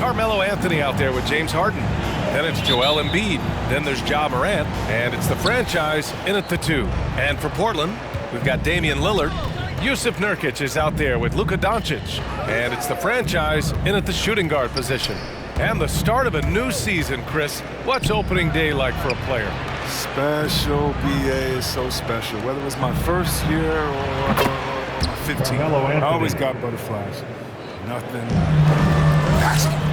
Carmelo Anthony out there with James Harden. Then it's Joel Embiid. Then there's Ja Morant. And it's the franchise in at the 2. And for Portland, we've got Damian Lillard. Jusuf Nurkic is out there with Luka Doncic. And it's the franchise in at the shooting guard position. And the start of a new season, Chris. What's opening day like for a player? Special, BA is so special. Whether it was my first year or my 15th, I always got butterflies. Nothing. Basketball.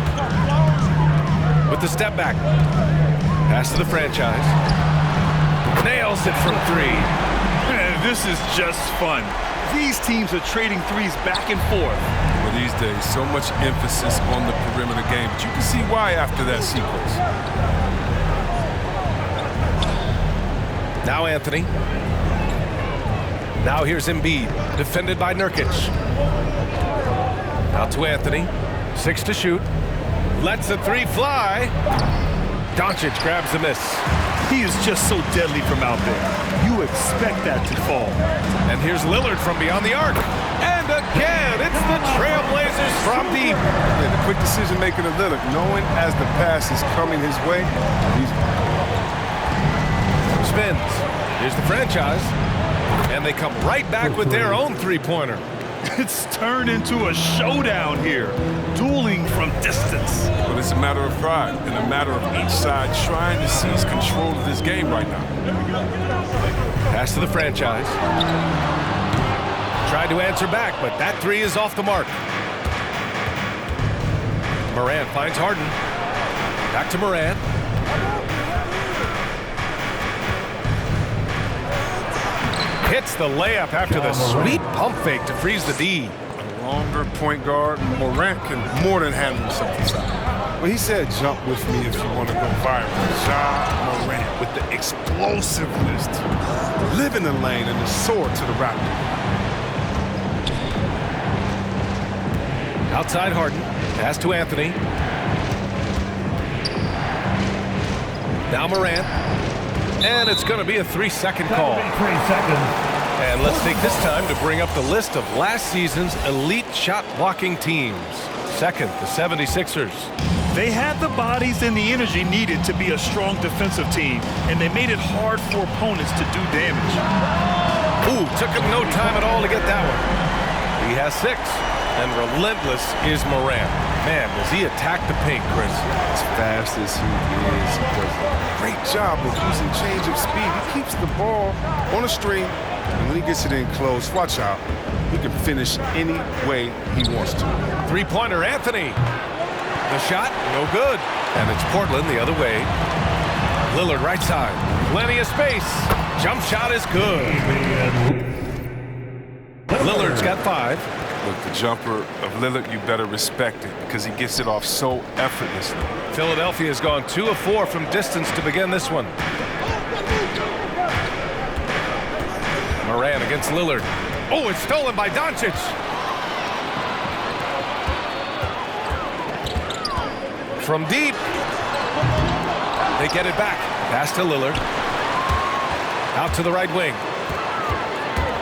With the step back. Pass to the franchise. Nails it from 3. Man, this is just fun. These teams are trading threes back and forth. Well, these days, so much emphasis on the perimeter game, but you can see why after that sequence. Now Anthony. Now here's Embiid, defended by Nurkic. Out to Anthony. 6 to shoot. Lets the 3 fly. Doncic grabs the miss. He is just so deadly from out there. You expect that to fall. And here's Lillard from beyond the arc. And again, it's the Trailblazers from deep. Yeah, the quick decision-making of Lillard, knowing as the pass is coming his way, he's spins. Here's the franchise. And they come right back with their own 3-pointer. It's turned into a showdown here. Dueling from distance. But it's a matter of pride and a matter of each side trying to seize control of this game right now. Pass to the franchise. Tried to answer back, but that 3 is off the mark. Morant finds Harden. Back to Morant. Hits the layup after the sweet pump fake to freeze the D. A longer point guard, Morant can more than handle himself inside. Well, he said jump with me if you want to go viral. Ja Morant with the explosiveness to live in the lane and the sword to the Raptor. Outside Harden. Pass to Anthony. Now Morant. And it's going to be a 3-second call. 3 seconds. And let's take this time to bring up the list of last season's elite shot-blocking teams. Second, the 76ers. They had the bodies and the energy needed to be a strong defensive team, and they made it hard for opponents to do damage. Ooh, took him no time at all to get that one. He has 6. And relentless is Morant. Man, does he attack the paint, Chris? As fast as he is, he does a great job of using change of speed. He keeps the ball on a string, and when he gets it in close, watch out. He can finish any way he wants to. 3-pointer, Anthony. The shot, no good. And it's Portland the other way. Lillard right side. Plenty of space. Jump shot is good. Lillard's got 5. Look, the jumper of Lillard, you better respect it because he gets it off so effortlessly. Philadelphia has gone 2 of 4 from distance to begin this one. Morant against Lillard. Oh, it's stolen by Doncic. From deep. They get it back. Pass to Lillard. Out to the right wing.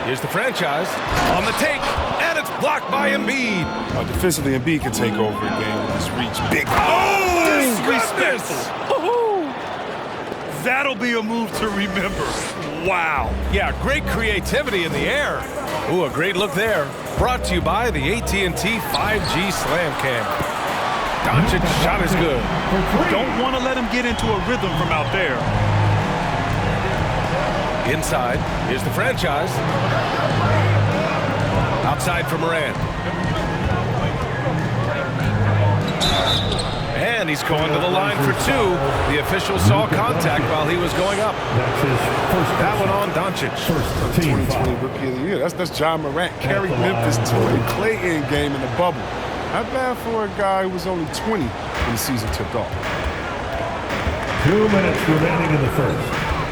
Here's the franchise on the take. And it's blocked by Embiid. Defensively, Embiid can take over a game with his reach. Big. Oh, Disrespectful. That'll be a move to remember. Wow. Yeah, great creativity in the air. Ooh, a great look there. Brought to you by the AT&T 5G Slam Cam. Doncic's shot is good. Don't want to let him get into a rhythm from out there. Inside, here's the franchise. Outside for Morant. And he's going to the line for 2. The official saw contact while he was going up. That one on Doncic. 2020 Rookie of the Year. That's Ja Morant. Carried Memphis to a play-in game in the bubble. Not bad for a guy who was only 20 when the season tipped off. 2 minutes remaining in the first.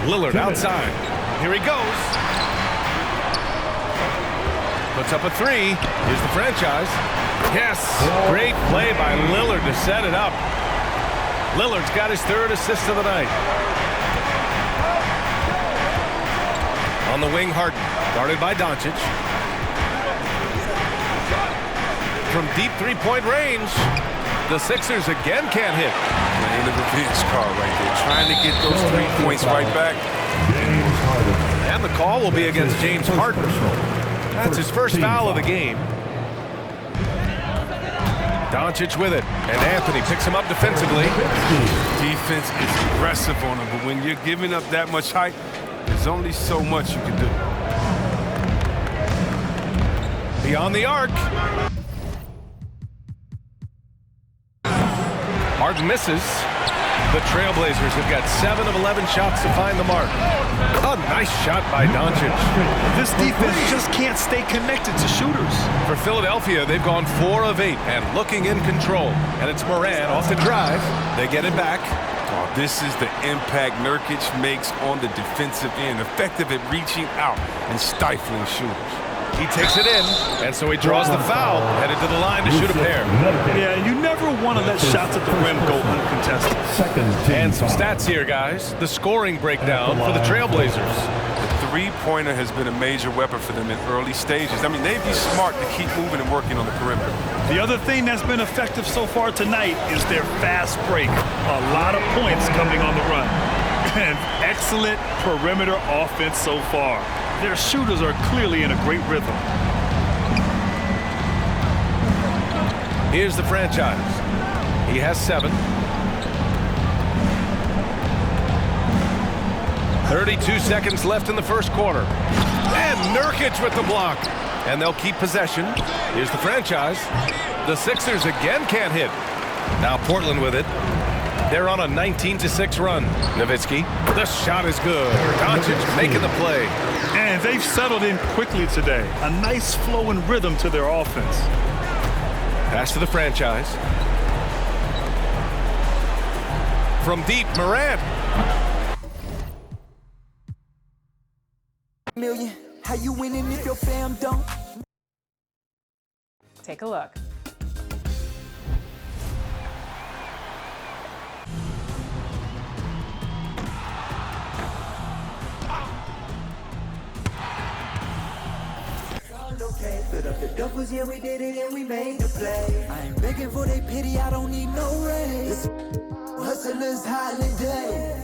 Lillard outside. Here he goes. Puts up a 3. Here's the franchise. Yes, great play by Lillard to set it up. Lillard's got his 3rd assist of the night. On the wing, Harden, guarded by Doncic. From deep 3-point range, The Sixers again can't hit. Playing the revenge card right there. Trying to get those 3 points right back. James Harden. And the call will be against James Harden. That's his first foul of the game. Doncic with it, and Anthony picks him up defensively. Defense is aggressive on him, but when you're giving up that much height, there's only so much you can do. Beyond the arc. Harden misses. The Trailblazers have got 7 of 11 shots to find the mark. A nice shot by Doncic. This defense just can't stay connected to shooters. For Philadelphia, they've gone 4 of 8 and looking in control. And it's Morant off the drive. They get it back. Oh, this is the impact Nurkic makes on the defensive end. Effective at reaching out and stifling shooters. He takes it in, and so he draws the foul, headed to the line to shoot a pair. Yeah, you never want to let shots at the rim go uncontested. And some stats here, guys. The scoring breakdown for the Trailblazers. The three-pointer has been a major weapon for them in early stages. I mean, they'd be smart to keep moving and working on the perimeter. The other thing that's been effective so far tonight is their fast break. A lot of points coming on the run. And excellent perimeter offense so far. Their shooters are clearly in a great rhythm. Here's the franchise. He has 7. 32 seconds left in the first quarter. And Nurkic with the block. And they'll keep possession. Here's the franchise. The Sixers again can't hit. Now Portland with it. They're on a 19-6 run. Nowitzki. The shot is good. Doncic making the play. And they've settled in quickly today. A nice flow and rhythm to their offense. Pass to the franchise. From deep, Morant. Million, how you winning if your fam don't? Take a look. Put up the doubles, yeah, we did it and we made the play. I ain't begging for they pity, I don't need no raise. Hustlers holiday.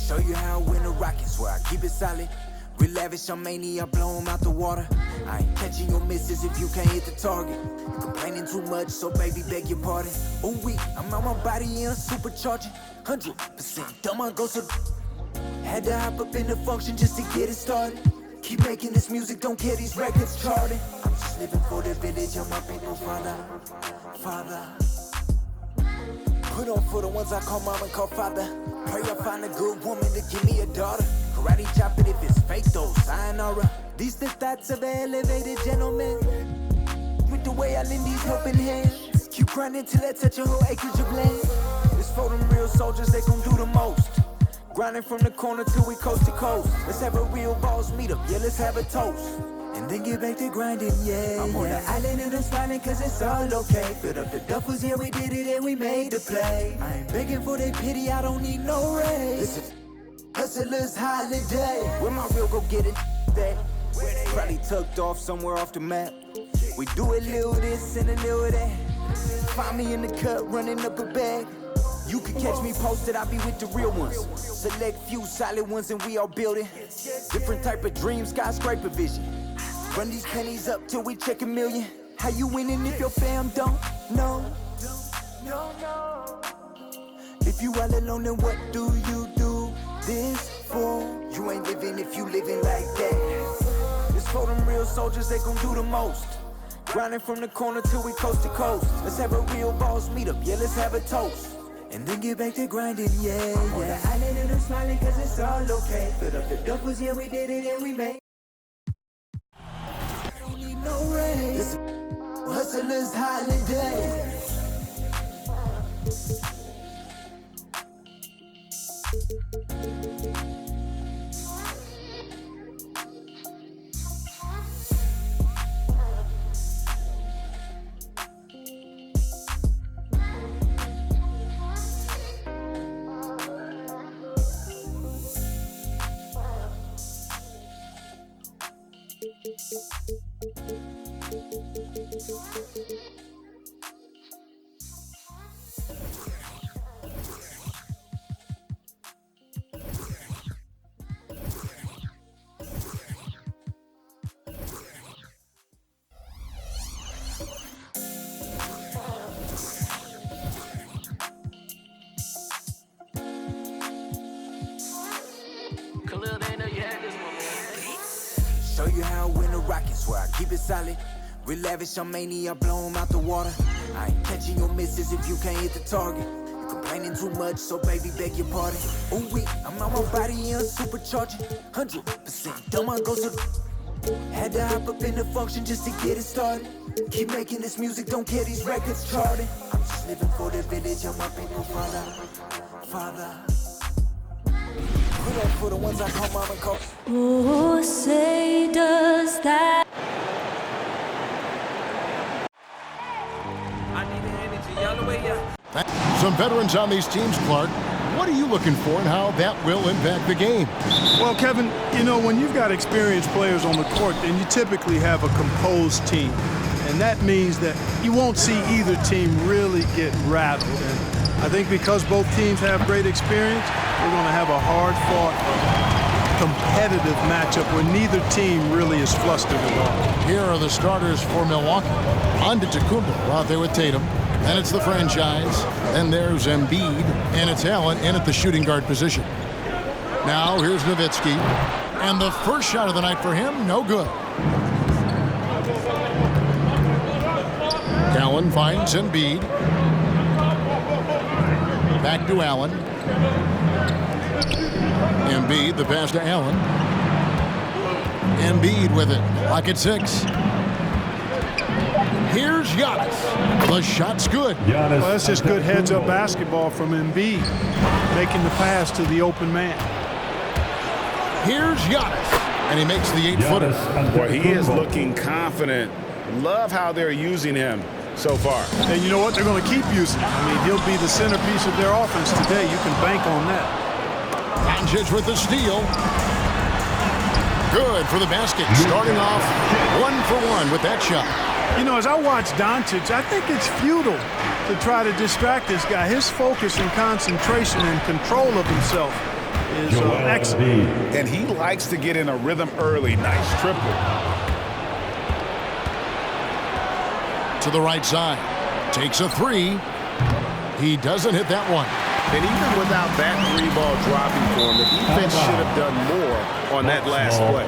Show you how I win the Rockets, where I keep it solid. Real lavish, I'm mania, blow 'em out the water. I ain't catching your misses if you can't hit the target. You complaining too much, so baby, beg your pardon. Ooh, I'm on my body and supercharging. 100% dumb, I go so. Had to hop up in the function just to get it started. Keep making this music, don't care these records charting. I'm just living for the village, I'm my people, father. Put on for the ones I call mom and call father. Pray I find a good woman to give me a daughter. Karate chop it if it's fake though, sayonara. These the thoughts of an elevated gentleman. With the way I lend these helping hands. Keep grinding till I touch a whole acreage of land. It's for them real soldiers, they gon' do the most. Grinding from the corner till we coast to coast. Let's have a real boss meet up, yeah, let's have a toast. And then get back to grinding, yeah. I'm on the island and I'm smiling cause it's all okay. Filled up the duffels, yeah, we did it and we made the play. I ain't begging for their pity, I don't need no raise. Listen, hustlers holiday. Where my real go get it that? Probably tucked off somewhere off the map. We do a little this and a little that. Find me in the cut, running up a bag. You can catch me posted, I be with the real ones. Select few solid ones and we all building. Different type of dream, skyscraper vision. Run these pennies up till we check a million. How you winning if your fam don't know? If you all alone, then what do you do this fool. You ain't living if you living like that. It's for them real soldiers, they gon' do the most. Grinding from the corner till we coast to coast. Let's have a real boss meetup, yeah, let's have a toast. And then get back to grinding, yeah, yeah. On the island and I'm smiling cause it's all okay. Fill up the duffels, yeah, we did it and we made. I don't need no raise. Hustlers holiday. Show you how I win the Rockets, where I keep it solid. Real lavish, I'm mania, blow 'em out the water. I ain't catching your misses if you can't hit the target. You complaining too much, so baby, beg your pardon. Ooh, wee, I'm on my body and supercharging. 100%, don't mind go to the... Had to hop up in the function just to get it started. Keep making this music, don't care these records charting. I'm just living for the village, I'm up in your father. Put up for the ones I call mama call. Oh, say does that. I need the energy, y'all the way, yeah. Some veterans on these teams, Clark. What are you looking for and how that will impact the game? Well, Kevin, you know, when you've got experienced players on the court, then you typically have a composed team. And that means that you won't see either team really get rattled. And I think because both teams have great experience, we're going to have a hard-fought, competitive matchup where neither team really is flustered at all. Here are the starters for Milwaukee. Antetokounmpo out there with Tatum. Then it's the franchise. Then there's Embiid. And it's Allen in at the shooting guard position. Now here's Nowitzki. And the first shot of the night for him, no good. Allen finds Embiid. Back to Allen. Embiid, the pass to Allen. Embiid with it. Lock at 6. Here's Giannis. The shot's good. Well, that's just good heads-up basketball from Embiid, making the pass to the open man. Here's Giannis, and he makes the 8-footer. Boy, he is looking confident. Love how they're using him so far. And you know what? They're going to keep using him. I mean, he'll be the centerpiece of their offense today. You can bank on that. Doncic with the steal. Good for the basket. Starting off 1 for 1 with that shot. You know, as I watch Doncic, I think it's futile to try to distract this guy. His focus and concentration and control of himself is excellent. And he likes to get in a rhythm early. Nice triple. To the right side. Takes a 3. He doesn't hit that one. And even without that 3-ball dropping for him, the defense should have done more on that last play.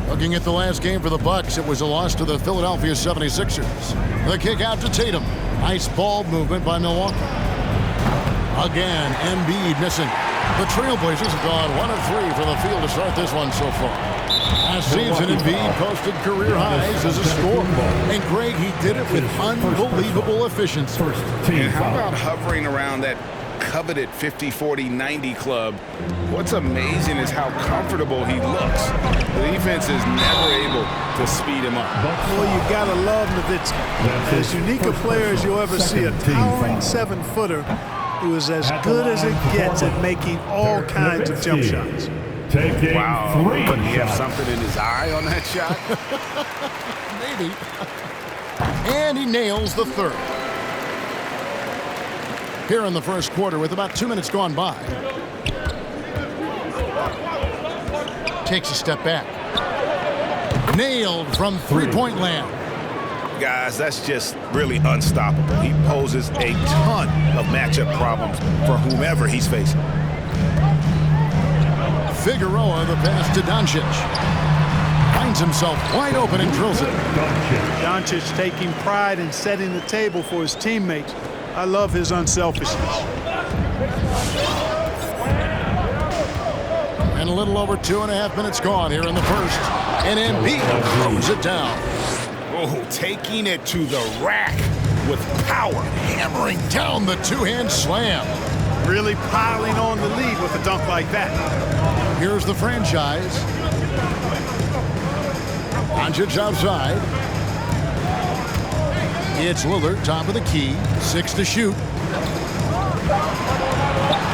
Looking at the last game for the Bucks, it was a loss to the Philadelphia 76ers. The kick out to Tatum. Nice ball movement by Milwaukee. Again, Embiid missing. The Trailblazers have gone 1 of 3 for the field to start this one so far. Last season, Embiid posted career highs as a scorer. And Greg, he did it with unbelievable efficiency. And how about hovering around that coveted 50-40-90 club? What's amazing is how comfortable he looks. The defense is never able to speed him up. Well, you gotta love Nowitzki. As unique a player as you'll ever see, a towering 7-footer who is as good as it gets at making all kinds of jump shots. Wow, but he has something in his eye on that shot? Maybe. And he nails the third. Here in the first quarter with about 2 minutes gone by. Takes a step back. Nailed from three-point land. Guys, that's just really unstoppable. He poses a ton of matchup problems for whomever he's facing. Figueroa, the pass to Doncic. Finds himself wide open and drills it. Doncic taking pride in setting the table for his teammates. I love his unselfishness. And a little over 2.5 minutes gone here in the first. And Embiid throws it down. Oh, taking it to the rack with power. Hammering down the two-hand slam. Really piling on the lead with a dunk like that. Here's the franchise. Doncic outside. It's Lillard, top of the key. 6 to shoot.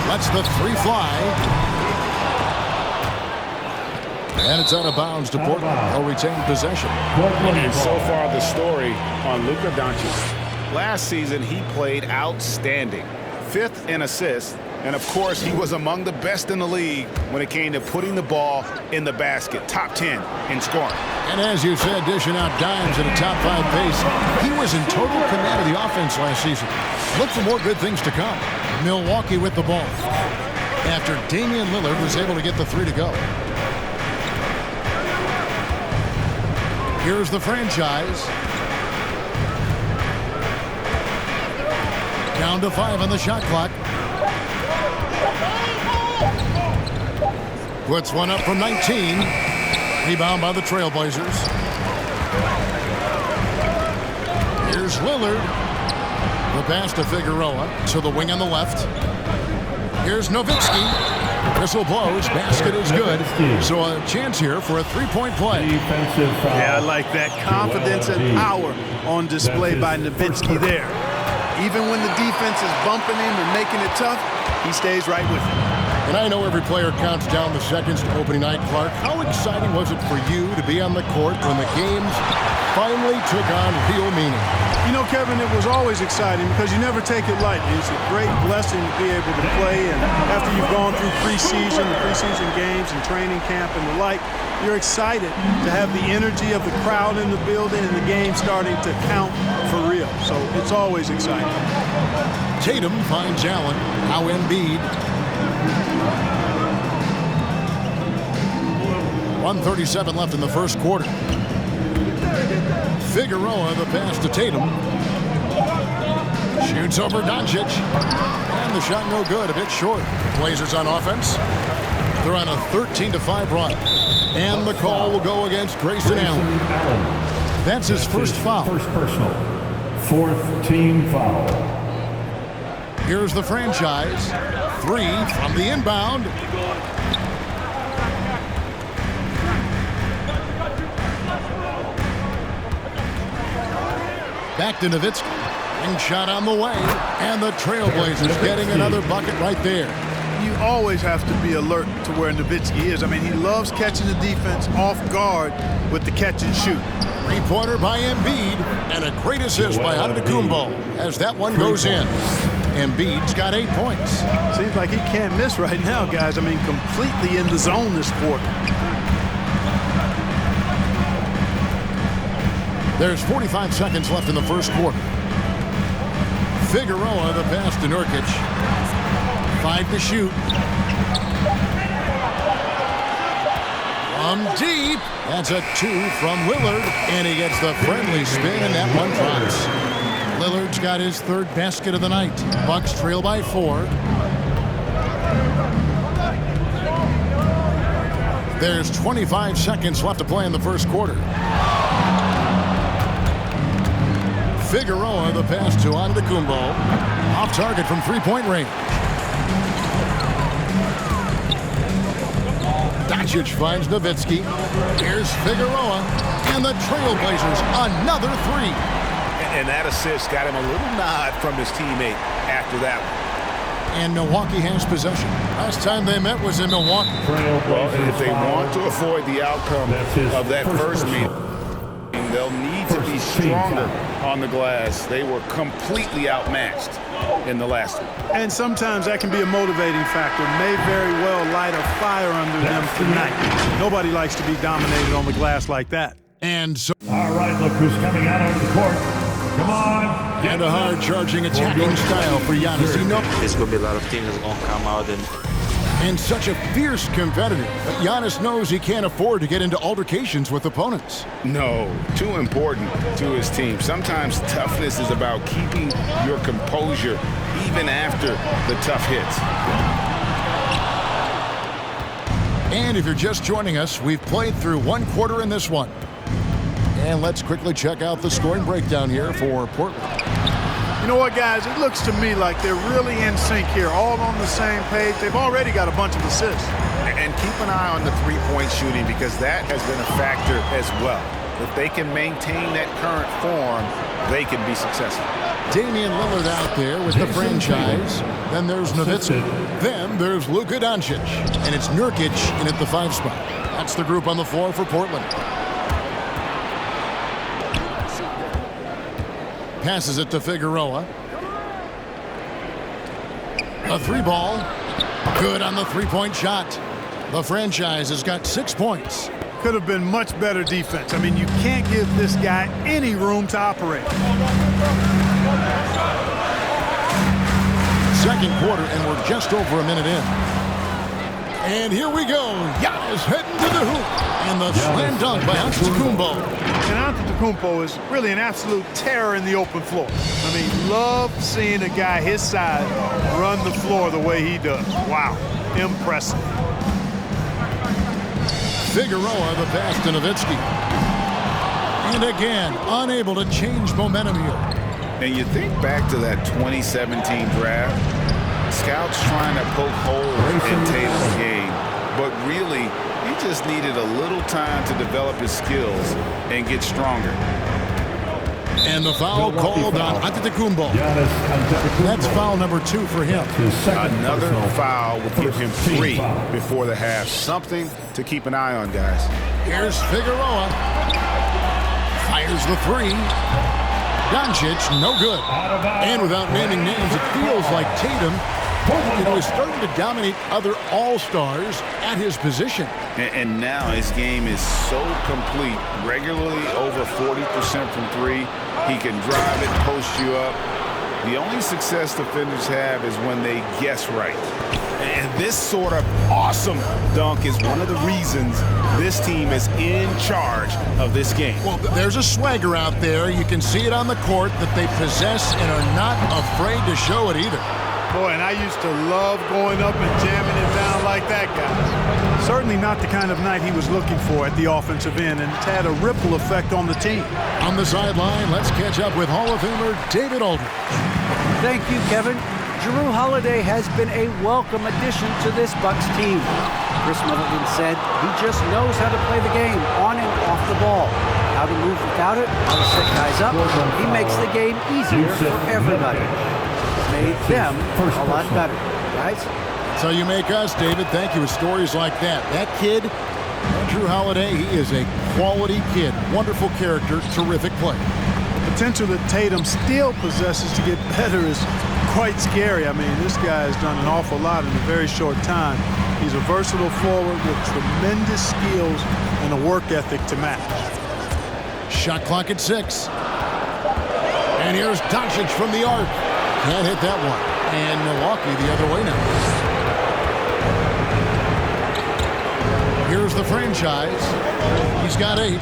Lets the three fly. And it's out of bounds to Portland. They'll retain possession. And so far the story on Luka Doncic. Last season he played outstanding. 5th in assists. And of course he was among the best in the league when it came to putting the ball in the basket. Top 10 in scoring. And as you said, dishing out dimes at a top 5 pace. He was in total command of the offense last season. Look for more good things to come. Milwaukee with the ball. After Damian Lillard was able to get the three to go. Here's the franchise. Down to 5 on the shot clock. Puts one up from 19. Rebound by the Trailblazers. Here's Lillard. The pass to Figueroa to the wing on the left. Here's Nowitzki. Whistle blows. Basket is good. So a chance here for a three-point play. Yeah, I like that. Confidence and power on display by Nowitzki there. Even when the defense is bumping him and making it tough, he stays right with him. And I know every player counts down the seconds to opening night, Clark. How exciting was it for you to be on the court when the games finally took on real meaning? You know, Kevin, it was always exciting because you never take it lightly. It's a great blessing to be able to play, and after you've gone through the preseason games and training camp and the like, you're excited to have the energy of the crowd in the building and the game starting to count for real. So it's always exciting. Tatum finds Allen. Now Embiid. 1:37 left in the first quarter. Figueroa, the pass to Tatum. Shoots over Doncic. And the shot no good, a bit short. Blazers on offense. They're on a 13-5 run. And the call will go against Grayson Allen. That's his first foul. First personal. 4th team foul. Here's the franchise. 3 from the inbound. Back to Nowitzki. Ring shot on the way. And the Trailblazers getting another bucket right there. You always have to be alert to where Nowitzki is. I mean, he loves catching the defense off guard with the catch and shoot. Three-pointer by Embiid. And a great assist by Antetokounmpo as that one goes in. Embiid's got 8 points. Seems like he can't miss right now, guys. I mean, completely in the zone this quarter. There's 45 seconds left in the first quarter. Figueroa, the pass to Nurkic. 5 to shoot. From deep. That's a 2 from Lillard. And he gets the friendly spin, and that one drops. Lillard's got his 3rd basket of the night. Bucks trail by 4. There's 25 seconds left to play in the first quarter. Figueroa, the pass to Antetokounmpo. Off target from three-point range. Doncic finds Nowitzki. Here's Figueroa. And the Trailblazers, another 3. And that assist got him a little nod from his teammate after that one. And Milwaukee has possession. Last time they met was in Milwaukee. Well, if they want to avoid the outcome of that first meeting, they'll need to be stronger on the glass. They were completely outmatched in the last one. And sometimes that can be a motivating factor. May very well light a fire under them tonight. Nobody likes to be dominated on the glass like that. And so Our All right, look who's coming out on the court. Come on. And a hard-charging attacking style for Giannis. There's going to be a lot of teams that's going to come out and such a fierce competitor. But Giannis knows he can't afford to get into altercations with opponents. No, too important to his team. Sometimes toughness is about keeping your composure even after the tough hits. And if you're just joining us, we've played through one quarter in this one. And let's quickly check out the scoring breakdown here for Portland. You know what, guys? It looks to me like they're really in sync here, all on the same page. They've already got a bunch of assists. And keep an eye on the three-point shooting because that has been a factor as well. If they can maintain that current form, they can be successful. Damian Lillard out there with the franchise. Then there's Nowitzki. Then there's Luka Doncic. And it's Nurkic in at the 5 spot. That's the group on the floor for Portland. Passes it to Figueroa. A 3-ball. Good on the 3-point shot. The franchise has got 6 points. Could have been much better defense. I mean, you can't give this guy any room to operate. Second quarter, and we're just over a minute in. And here we go. Giannis heading to the hoop. And the slam dunk by Antetokounmpo. And Antetokounmpo is really an absolute terror in the open floor. I mean, love seeing a guy his size run the floor the way he does. Wow, impressive. Figueroa, the pass to Nowitzki. And again, unable to change momentum here. And you think back to that 2017 draft, scouts trying to poke holes in Tatum's game, but really, he just needed a little time to develop his skills and get stronger. And the foul called on Antetokounmpo. That's foul number 2 for him. Another foul would give him 3 before the half. Something to keep an eye on, guys. Here's Figueroa. Fires the 3. Doncic, no good. And without naming names, it feels like Tatum, is starting to dominate other all-stars at his position. And now his game is so complete. Regularly over 40% from 3. He can drive it, post you up. The only success defenders have is when they guess right. And this sort of awesome dunk is one of the reasons this team is in charge of this game. Well, there's a swagger out there. You can see it on the court that they possess and are not afraid to show it either. Boy, and I used to love going up and jamming it down like that, guys. Certainly not the kind of night he was looking for at the offensive end, and it's had a ripple effect on the team. On the sideline, let's catch up with Hall of Famer David Aldridge. Thank you, Kevin. Jrue Holiday has been a welcome addition to this Bucks team. Chris Middleton said he just knows how to play the game on and off the ball. How to move without it, how to set guys up. He makes the game easier for everybody. Made them a lot better, guys. So you make us, David. Thank you with stories like that. That kid, Jrue Holiday, he is a quality kid. Wonderful character, terrific play. The potential that Tatum still possesses to get better is quite scary. I mean, this guy has done an awful lot in a very short time. He's a versatile forward with tremendous skills and a work ethic to match. Shot clock at 6. And here's Doncic from the arc. Can't hit that one. And Milwaukee the other way now. Here's the franchise. He's got 8.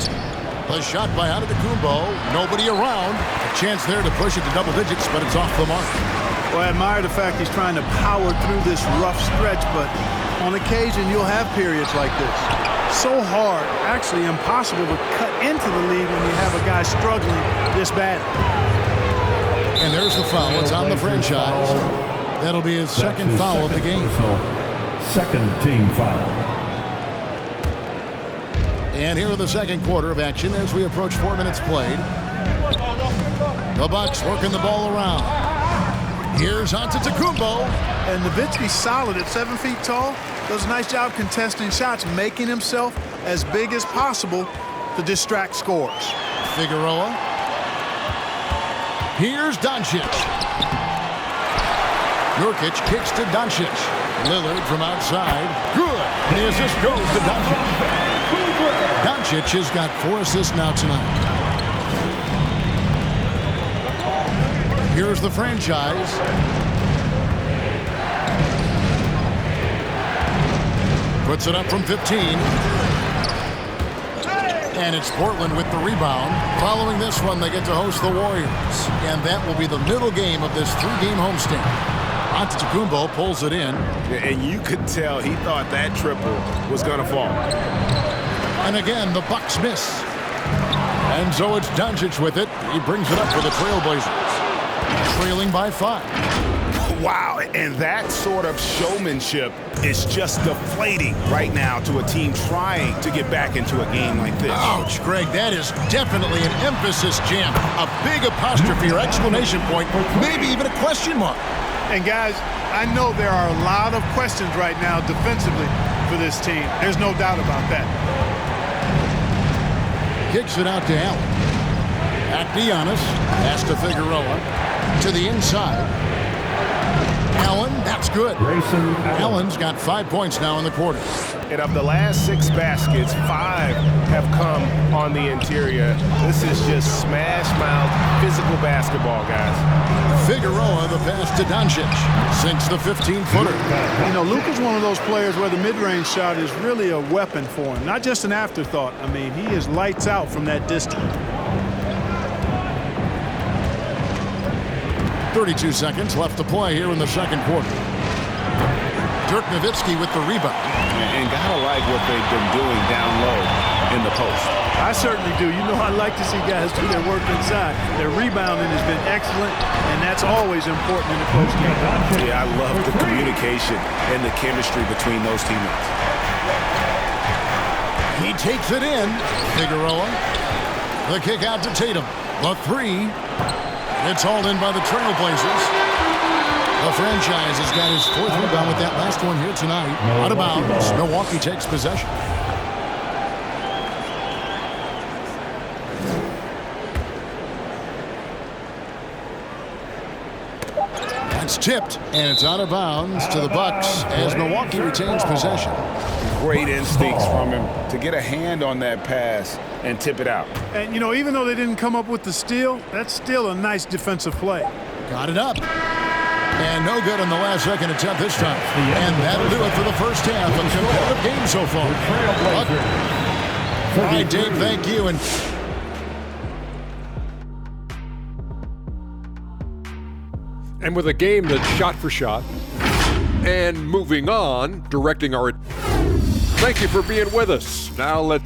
The shot by Antetokounmpo. Nobody around. A chance there to push it to double digits, but it's off the mark. Well, I admire the fact he's trying to power through this rough stretch, but on occasion you'll have periods like this. So hard, actually impossible to cut into the lead when you have a guy struggling this bad. And there's the foul. It's on the franchise. That'll be his second foul of the game. Second team foul. And here in the second quarter of action as we approach 4 minutes played. The Bucks working the ball around. Here's Antetokounmpo. And Nowitzki's solid at 7 feet tall. Does a nice job contesting shots, making himself as big as possible to distract scores. Figueroa. Here's Doncic. Nurkic kicks to Doncic. Lillard from outside. Good. And the assist goes to Doncic. Doncic has got 4 assists now tonight. Here's the franchise. Puts it up from 15. And it's Portland with the rebound. Following this one, they get to host the Warriors. And that will be the middle game of this three-game homestand. Antetokounmpo pulls it in. And you could tell he thought that triple was going to fall. And again, the Bucks miss. And so it's Doncic with it. He brings it up for the Trailblazers. Trailing by 5. Wow, and that sort of showmanship is just deflating right now to a team trying to get back into a game like this. Ouch, Greg, that is definitely an emphasis jam. A big apostrophe or exclamation point, maybe even a question mark. And guys, I know there are a lot of questions right now defensively for this team. There's no doubt about that. Kicks it out to Allen. Back to Giannis. Pass to Figueroa. To the inside. Allen, that's good. Allen's got 5 points now in the quarter. And of the last 6 baskets, 5 have come on the interior. This is just smash-mouth physical basketball, guys. Figueroa, the pass to Doncic. Sinks the 15-footer. You know, Luka's one of those players where the mid-range shot is really a weapon for him, not just an afterthought. I mean, he is lights out from that distance. 32 seconds left to play here in the second quarter. Dirk Nowitzki with the rebound. And gotta like what they've been doing down low in the post. I certainly do. You know, I like to see guys do their work inside. Their rebounding has been excellent, and that's always important in a close game. Yeah, I love the communication and the chemistry between those teammates. He takes it in. Figueroa. The kick out to Tatum. The three. It's hauled in by the Trailblazers. The franchise has got his 4th rebound with that last one here tonight. Out of bounds. Milwaukee takes possession. That's tipped, and it's out of bounds to the Bucks as Milwaukee retains possession. Great instincts from him to get a hand on that pass and tip it out. And, you know, even though they didn't come up with the steal, that's still a nice defensive play. Got it up. And no good on the last second attempt this time. And that'll do it for the first half. A competitive game so far. All right, Dave, thank you. And with a game that's shot for shot and moving on, directing our... Thank you for being with us. Now let's...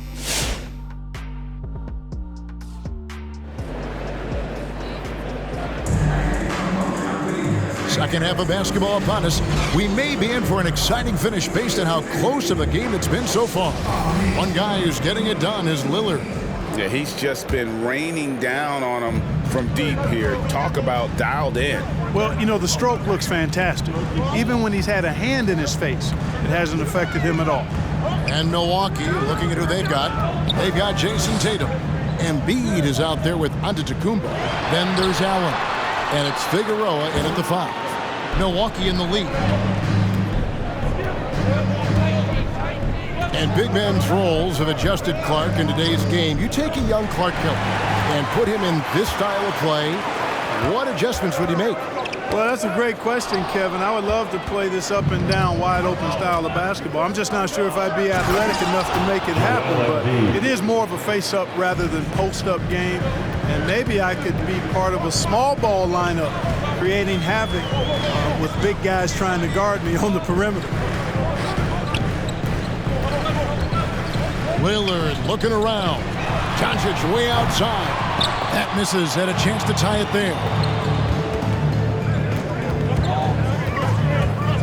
Second half of basketball upon us. We may be in for an exciting finish based on how close of a game it's been so far. One guy who's getting it done is Lillard. Yeah, he's just been raining down on him from deep here. Talk about dialed in. Well, you know, the stroke looks fantastic. Even when he's had a hand in his face, it hasn't affected him at all. And Milwaukee, looking at who they've got Jason Tatum. Embiid is out there with Antetokounmpo. Then there's Allen. And it's Figueroa in at the 5. Milwaukee in the lead. And big men's roles have adjusted Clark in today's game. You take a young Clark Killer and put him in this style of play, what adjustments would he make? Well, that's a great question, Kevin. I would love to play this up and down, wide open style of basketball. I'm just not sure if I'd be athletic enough to make it happen, but it is more of a face-up rather than post-up game. And maybe I could be part of a small ball lineup, creating havoc with big guys trying to guard me on the perimeter. Lillard looking around. Doncic way outside. That misses. Had a chance to tie it there.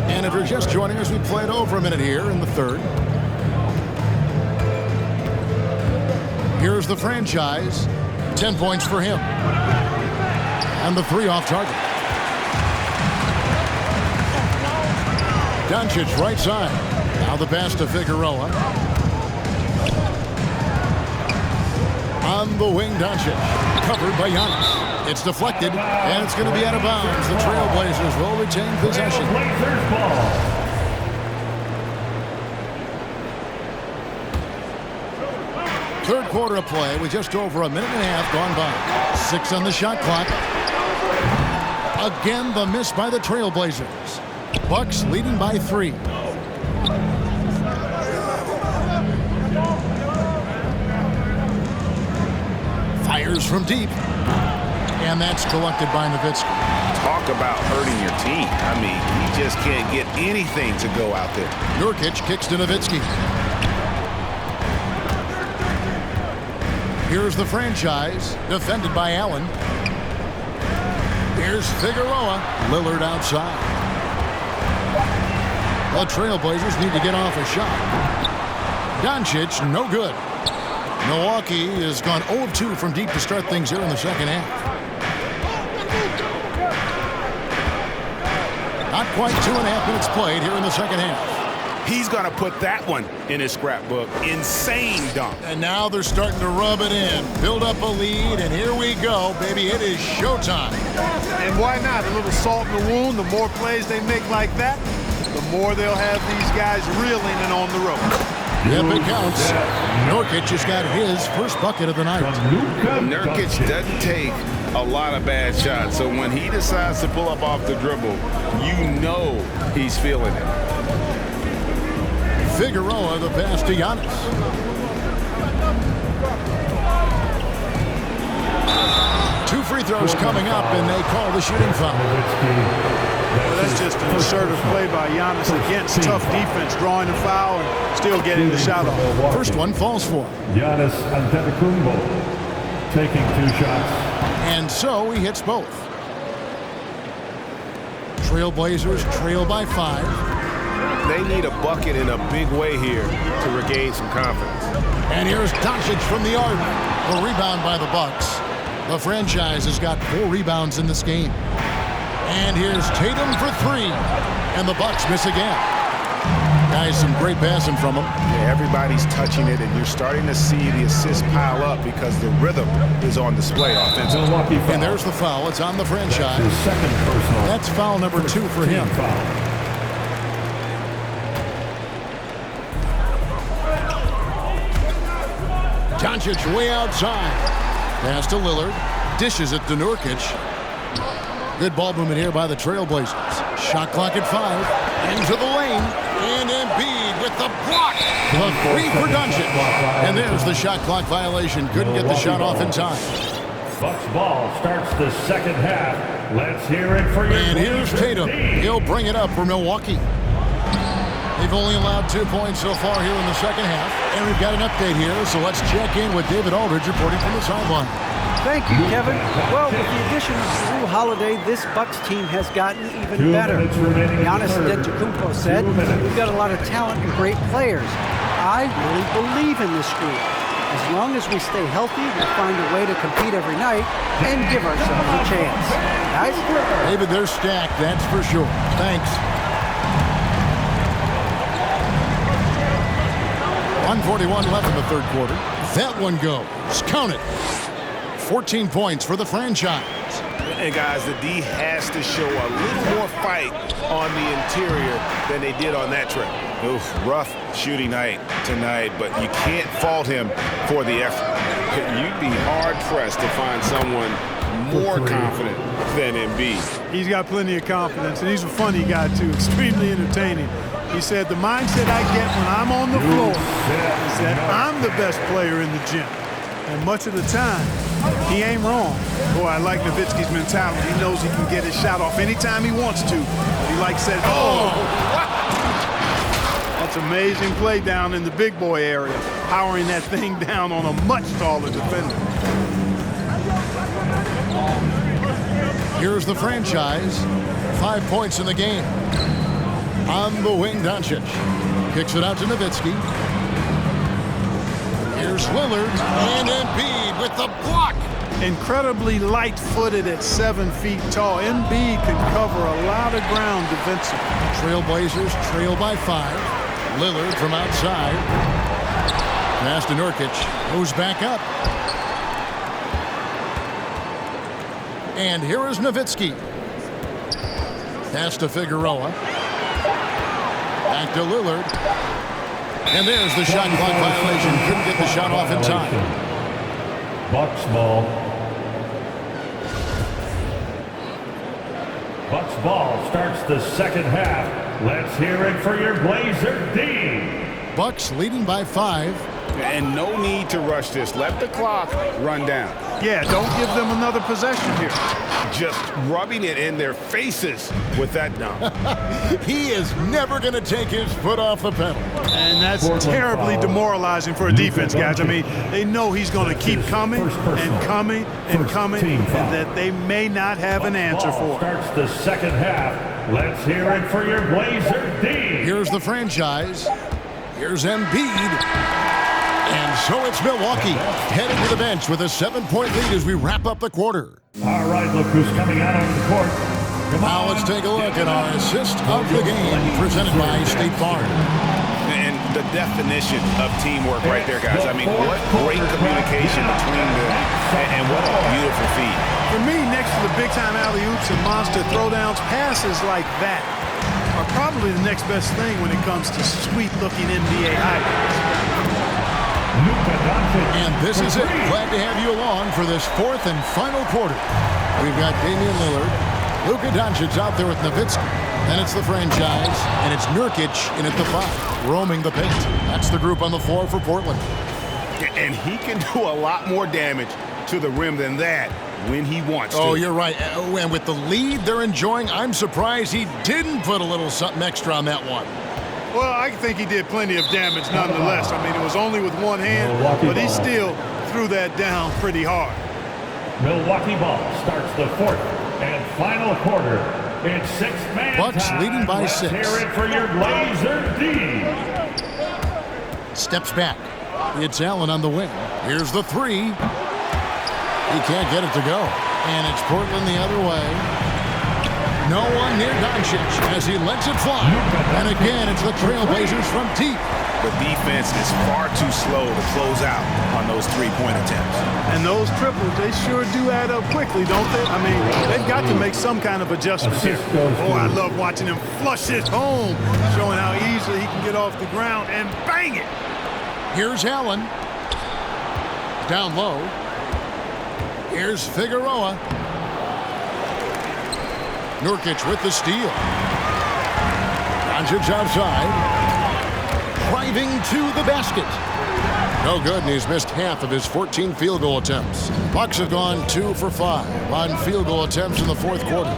And if you're just joining us, we played over a minute here in the third. Here's the franchise. 10 points for him. And the 3 off target. Doncic right side. Now the pass to Figueroa. On the wing, Doncic. Covered by Giannis. It's deflected, and it's going to be out of bounds. The Trailblazers will retain possession. Third quarter of play with just over a minute and a half gone by. 6 on the shot clock. Again, the miss by the Trailblazers. Bucks leading by 3. Fires from deep. And that's collected by Nowitzki. Talk about hurting your team. I mean, you just can't get anything to go out there. Nurkic kicks to Nowitzki. Here's the franchise, defended by Allen. Here's Figueroa. Lillard outside. The Trailblazers need to get off a shot. Doncic, no good. Milwaukee has gone 0 of 2 from deep to start things here in the second half. Not quite 2.5 minutes played here in the second half. He's going to put that one in his scrapbook. Insane dunk. And now they're starting to rub it in. Build up a lead, and here we go, baby. It is showtime. And why not? A little salt in the wound. The more plays they make like that, the more they'll have these guys reeling and on the road. Yep, it counts. Nurkic has got his first bucket of the night. Nurkic doesn't take a lot of bad shots, so when he decides to pull up off the dribble, you know he's feeling it. Figueroa, the pass to Giannis. Two free throws coming up, and they call the shooting foul. Well, that's just an assertive play by Giannis against tough defense, drawing a foul and still getting the shot off. First one falls for Giannis Antetokounmpo taking 2 shots. And so he hits both. Trailblazers trail by 5. They need a bucket in a big way here to regain some confidence. And here's Doncic from the arc. A rebound by the Bucks. The franchise has got 4 rebounds in this game. And here's Tatum for 3. And the Bucks miss again. Guys, some great passing from them. Yeah, everybody's touching it, and you're starting to see the assists pile up because the rhythm is on display offensively. And there's the foul. It's on the franchise. His second personal. That's foul number 2 for him. Doncic way outside. Pass to Lillard. Dishes it to Nurkic. Good ball movement here by the Trailblazers. Shot clock at 5. Into the lane. And Embiid with the block. The 3 for Doncic. And there's the shot clock violation. Couldn't get the shot off in time. Bucks ball starts the second half. Let's hear it for you. And here's Tatum. He'll bring it up for Milwaukee. They've only allowed 2 points so far here in the second half. And we've got an update here, so let's check in with David Aldridge reporting from the sideline. Thank you, Kevin. Well, with the addition of Jrue Holiday, this Bucks team has gotten even better. Giannis Antetokounmpo said, "We've got a lot of talent and great players. I really believe in this group. As long as we stay healthy, we'll find a way to compete every night and give ourselves a chance." Guys? David, they're stacked, that's for sure. Thanks. 1:41 left in the third quarter. That one goes. Count it. 14 points for the franchise. And guys, the D has to show a little more fight on the interior than they did on that trip. Oof, rough shooting night tonight, but you can't fault him for the effort. You'd be hard-pressed to find someone more confident than Embiid. He's got plenty of confidence, and he's a funny guy, too, extremely entertaining. He said, the mindset I get when I'm on the floor is that I'm the best player in the gym. And much of the time, he ain't wrong. Boy, I like Nowitzki's mentality. He knows he can get his shot off anytime he wants to. He likes that, That's amazing play down in the big boy area, powering that thing down on a much taller defender. Here's the franchise. 5 points in the game. On the wing, Doncic. Kicks it out to Nowitzki. Here's Lillard and Embiid with the block. Incredibly light-footed at 7 feet tall. Embiid can cover a lot of ground defensively. Trailblazers trail by 5. Lillard from outside. Pass to Nurkic. Goes back up. And here is Nowitzki. Pass to Figueroa. Back to Lillard. And there's the shot clock violation. Couldn't get the shot off in time. Bucks ball. Bucks ball starts the second half. Let's hear it for your Blazer D. Bucks leading by 5. And no need to rush this. Let the clock run down. Yeah, don't give them another possession here. Just rubbing it in their faces with that dunk. He is never going to take his foot off the pedal. And that's terribly demoralizing for a defense, guys. I mean, they know he's going to keep coming and coming and coming, and that they may not have an answer for it. Starts the second half. Let's hear it for your Blazer D. Here's the franchise. Here's Embiid. And so it's Milwaukee heading to the bench with a 7-point lead as we wrap up the quarter. All right, look who's coming out on the court. Now let's take a look at our assist of the game presented by State Farm. And the definition of teamwork right there, guys. I mean, what great communication between them, and what a beautiful feed. For me, next to the big-time alley-oops and monster throwdowns, passes like that are probably the next best thing when it comes to sweet-looking NBA highlights. And this is it. Glad to have you along for this fourth and final quarter. We've got Damian Lillard, Luka Doncic out there with Nowitzki. Then it's the franchise, and it's Nurkic in at the 5, roaming the paint. That's the group on the floor for Portland. And he can do a lot more damage to the rim than that when he wants to. Oh, you're right. And with the lead they're enjoying, I'm surprised he didn't put a little something extra on that one. Well, I think he did plenty of damage nonetheless. I mean, it was only with one hand, but he still threw that down pretty hard. Milwaukee ball starts the fourth and final quarter. It's sixth-man Bucks time. leading by 6. Let's hear it for your Blazer D. Steps back. It's Allen on the wing. Here's the 3. He can't get it to go. And it's Portland the other way. No one near Doncic as he lets it fly. And again, it's the Trailblazers from deep. The defense is far too slow to close out on those three-point attempts. And those triples, they sure do add up quickly, don't they? I mean, they've got to make some kind of adjustment here. Oh, I love watching him flush it home, showing how easily he can get off the ground and bang it. Here's Allen. Down low. Here's Figueroa. Nurkic with the steal. Doncic outside. Driving to the basket. No good, and he's missed half of his 14 field goal attempts. Bucks have gone 2 for 5 on field goal attempts in the fourth quarter.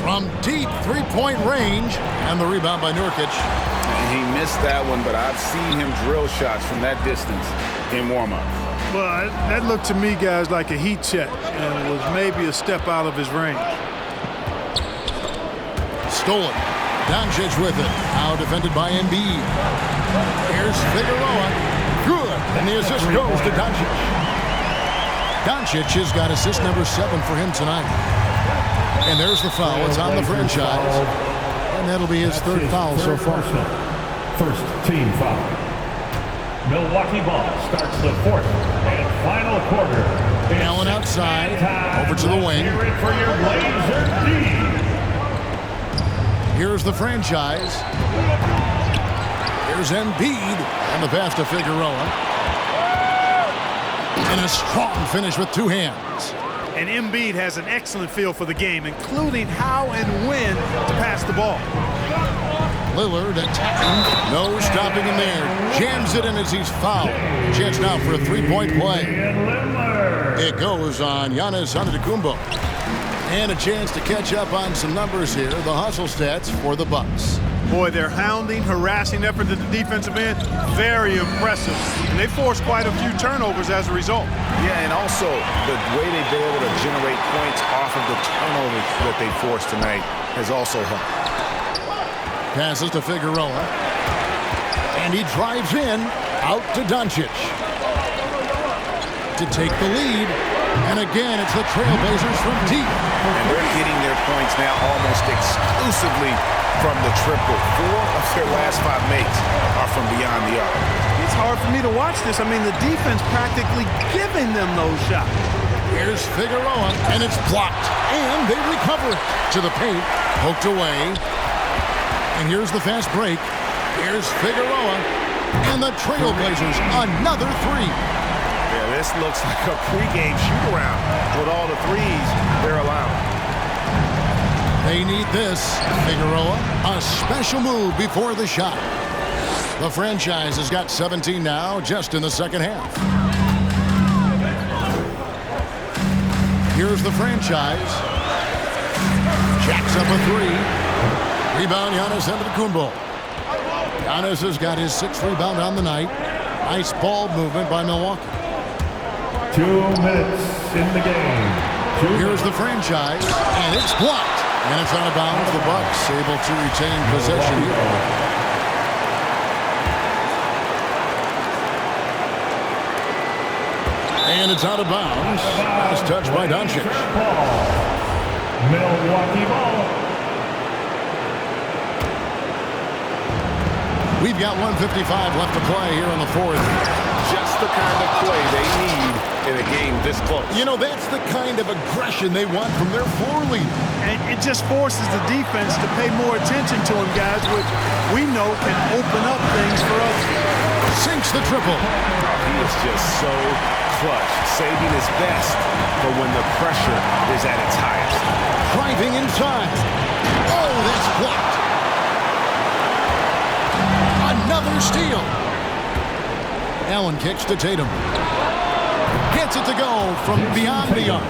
From deep three-point range, and the rebound by Nurkic. He missed that one, but I've seen him drill shots from that distance in warm-up. Well, that looked to me, guys, like a heat check, and was maybe a step out of his range. Stolen. Doncic with it. Now defended by Embiid. Here's Figueroa. Good. And the assist goes to Doncic. Doncic has got assist number 7 for him tonight. And there's the foul. It's on the franchise. And that'll be his third foul so far. First team foul. Milwaukee ball starts the fourth and final quarter. Allen outside. Over to the wing. Hear it for your Blazer D. Here's the franchise. Here's Embiid. And the pass to Figueroa. And a strong finish with 2 hands. And Embiid has an excellent feel for the game, including how and when to pass the ball. Lillard attacking. No stopping him there. Jams it in as he's fouled. Chance now for a 3-point play. It goes on Giannis Antetokounmpo. And a chance to catch up on some numbers here. The hustle stats for the Bucks. Boy, their hounding, harassing effort at the defensive end, very impressive. And they forced quite a few turnovers as a result. Yeah, and also the way they've been able to generate points off of the turnovers that they forced tonight has also helped. Passes to Figueroa. And he drives in, out to Doncic. To take the lead. And again, it's the Trailblazers from deep. And they're getting their points now almost exclusively from the triple. 4 of their last 5 makes are from beyond the arc. It's hard for me to watch this. I mean, the defense practically giving them those shots. Here's Figueroa, and it's blocked. And they recover it to the paint. Poked away. And here's the fast break. Here's Figueroa. And the Trailblazers, another 3. Yeah, this looks like a pregame shoot-around with all the threes they're allowing. They need this. Figueroa, a special move before the shot. The franchise has got 17 now, just in the second half. Here's the franchise. Jacks up a three. Rebound, Giannis Antetokounmpo. Giannis has got his 6th rebound on the night. Nice ball movement by Milwaukee. 2 minutes in the game. Here's the franchise, and it's blocked. And it's out of bounds. The Bucks able to retain possession here. And it's out of bounds. Last touch by Doncic. Milwaukee ball. We've got 1:55 left to play here in the fourth. Just the kind of play they need in a game this close. You know, that's the kind of aggression they want from their floor leader. And it just forces the defense to pay more attention to him, guys, which we know can open up things for us. Sinks the triple. He is just so clutch, saving his best for when the pressure is at its highest. Driving inside. Oh, that's blocked. Another steal. Allen kicks to Tatum. Gets it to go from beyond the arc.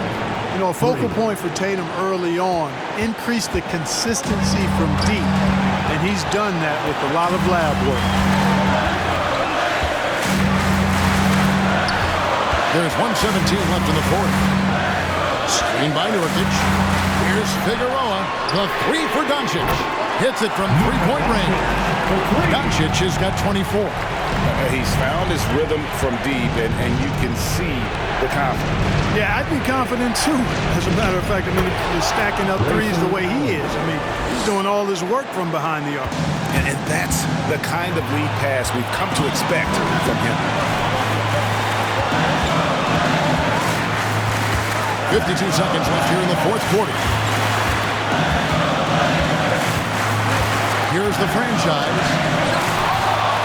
You know, a focal point for Tatum early on, increase the consistency from deep, and he's done that with a lot of lab work. There's 1:17 left in the fourth. Screen by Nurkic. Here's Figueroa. The three for Doncic. Hits it from three-point range. Doncic has got 24. He's found his rhythm from deep, and you can see the confidence. Yeah, I'd be confident too. As a matter of fact, I mean, he's stacking up threes the way he is. I mean, he's doing all his work from behind the arc. And that's the kind of lead pass we've come to expect from him. 52 seconds left here in the fourth quarter. Here's the franchise.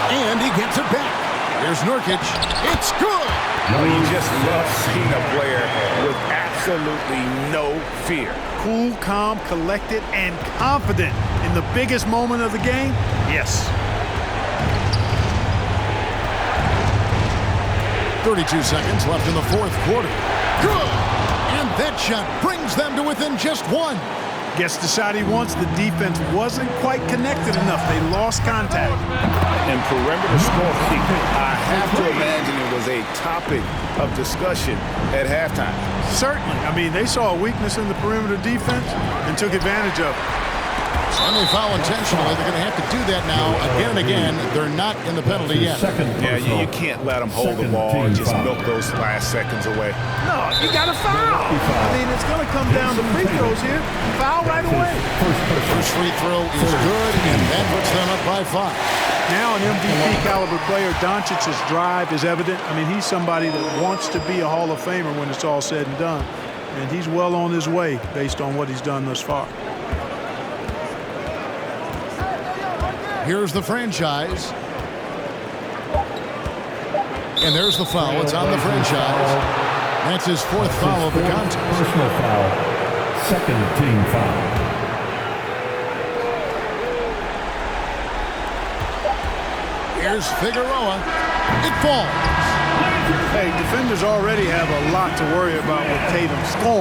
And he gets it back. Here's Nurkic. It's good. You just love seeing a player with absolutely no fear. Cool, calm, collected, and confident in the biggest moment of the game. Yes. 32 seconds left in the fourth quarter. Good. And that shot brings them to within just one. Gets the shot he wants. The defense wasn't quite connected enough. They lost contact. And perimeter scoring, I have to imagine it was a topic of discussion at halftime. Certainly. I mean, they saw a weakness in the perimeter defense and took advantage of it. And they foul intentionally. They're going to have to do that now again and again. They're not in the penalty yet. Yeah, you can't let them hold the ball and just milk those last seconds away. No, you got to foul. I mean, it's going to come down to free throws here. Foul right away. First free throw is good, and that puts them up by 5. Now an MVP caliber player, Doncic's drive is evident. I mean, he's somebody that wants to be a Hall of Famer when it's all said and done. And he's well on his way based on what he's done thus far. Here's the franchise. And there's the foul. It's on the franchise. That's his fourth foul of the contest. Personal foul. Second team foul. Here's Figueroa. It falls. Hey, defenders already have a lot to worry about with Tatum scoring.